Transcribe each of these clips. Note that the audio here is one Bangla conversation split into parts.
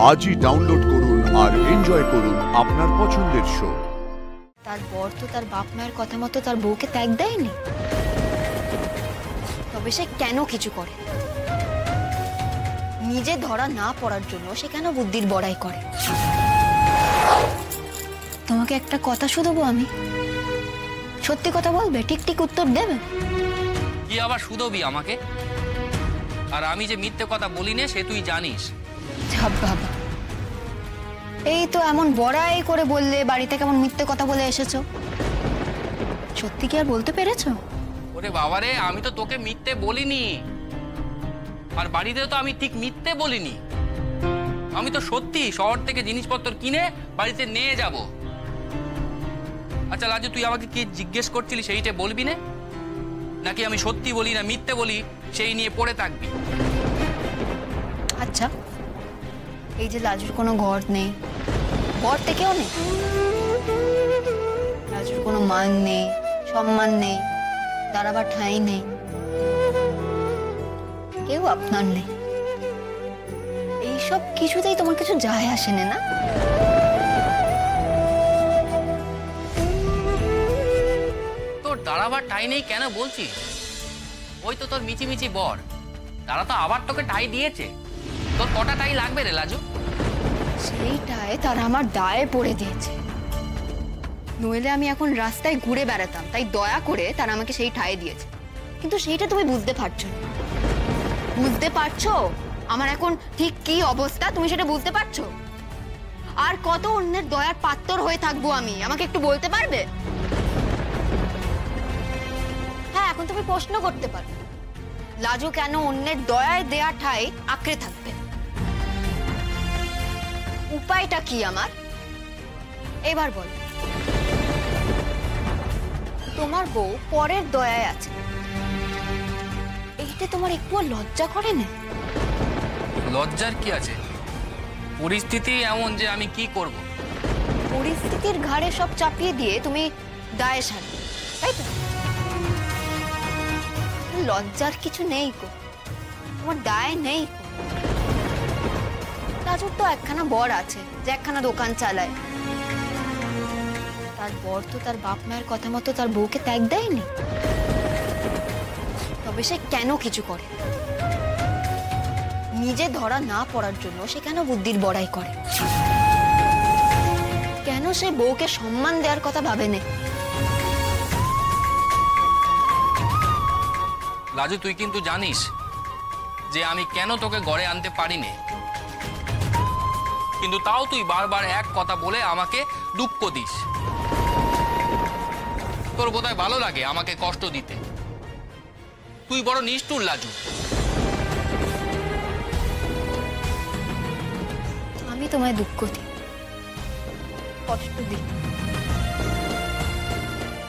আজই ডাউনলোড করুন আর এনজয় করুন আপনার পছন্দের শো। তার বর তো তার বাপ মায়ের কথা মতো তার বউকে ত্যাগ দেয়নি, তবে সে কেন কিছু করে? নিজে ধরা না পড়ার জন্য সে কেন বুদ্ধির বড়াই করে? তোমাকে একটা কথা শুধবো আমি, সত্যি কথা বলবে, ঠিক ঠিক উত্তর দেবে? কি আবার শুধবি আমাকে? আর আমি যে মিথ্যে কথা বলি না সে তুই জানিস। বাবা, এই তো এমন বড়াই করে বললে বাড়িতে কেমন মিথ্যে কথা বলে এসেছো, সত্যি কি আর বলতে পেরেছো? ওরে বাবারে, আমি তো তোকে মিথ্যে বলিনি, আর বাড়িতে তো আমি ঠিক মিথ্যে বলিনি। আমি তো সত্যি শহর থেকে জিনিসপত্র কিনে বাড়িতে নিয়ে যাব। আচ্ছা লাজু, তুই আমাকে কি জিজ্ঞেস করছিলি সেইটা বলবি না, নাকি আমি সত্যি বলি না মিথ্যে বলি সেই নিয়ে পড়ে থাকবি? আচ্ছা, এই যে লাজুর কোনো ঘর নেই, ঘর থেকেও নেই, লাজুর কোনো মান নেই, সম্মান নেই, দাঁড়াবার ঠাঁই নেই, কেউ আপনার নেই, এইসব কিছুতেই তোমার কিছু যায় আসে না? তোর দাঁড়াবার ঠাঁই নেই কেন বলছিস? ওই তো তোর মিচিমিচি বর, তারা তো আবার তোকে টাই দিয়েছে। তোর কটা টাই লাগবে রে লাজু? সেইটাই তারা আমার দায়ে পড়ে দিয়েছে, নইলে আমি এখন রাস্তায় ঘুরে বেড়াতাম, তাই দয়া করে তারা আমাকে সেই ঠাঁই দিয়েছে। কিন্তু সেইটা তুমি বুঝতে পারছো না। বুঝতে পারছো আমার এখন ঠিক কি অবস্থা? তুমি সেটা বুঝতে পারছো? আর কত অন্যের দয়ার পাত্র হয়ে থাকবো আমি, আমাকে একটু বলতে পারবে? হ্যাঁ, এখন তুমি প্রশ্ন করতে পারো, লাজু কেন অন্যের দয়ায় দেয়া ঠাই আঁকড়ে থাকবে? উপায়টা কি আমার? এবার বল। তোমার বউ পরের দয়ায় আছে, এইটা তোমার একটু লজ্জা করে না? লজ্জার কি আছে? পরিস্থিতি এমন যে আমি কি করব। পরিস্থিতির ঘাড়ে সব চাপিয়ে দিয়ে তুমি দায়ে সারবে, তাই তো? লজ্জার কিছু নেই গো, তোমার দায় নেই। রাজুর তো একখানা বর আছে যে একখানা দোকান চালায়, তার বর তো তার বাপ মায়ের কথা মতো তার বউকে ত্যাগ দেয়নি, তবে সে কেন কিছু করে? নিজে ধরা না পড়ার জন্য সে কেন বুদ্ধির বড়াই করে? কেন সে বউকে সম্মান দেওয়ার কথা ভাবে না? লাজু, তুই কিন্তু জানিস যে আমি কেন তোকে ঘরে আনতে পারিনি, কিন্তু তাও তুই বারবার এক কথা বলে আমাকে দুঃখ দিস। তোর বোধহয় ভালো লাগে আমাকে কষ্ট দিতে। তুই বড় নিষ্ঠুর লাজু। আমি তোমায় দুঃখ দিই, কষ্ট দিই,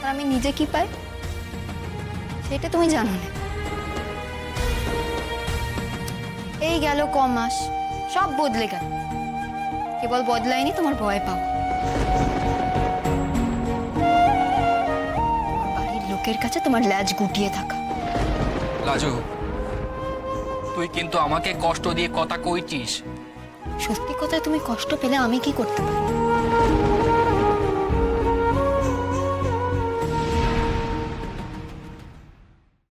আর আমি নিজে কি পাই সেটা তুমি জানো না। এই গেল ক মাস, সব বদলে গেল, কেবল বদলায়নি তোমার ভয় পাও। বাড়ির লোকের কাছে তোমার ল্যাজ গুটিয়ে থাকা। লাজু, তুই কিন্তু আমাকে কষ্ট দিয়ে কথা কইছিস। সত্যি কথায় তুমি কষ্ট পেলে আমি কি করতে পারি?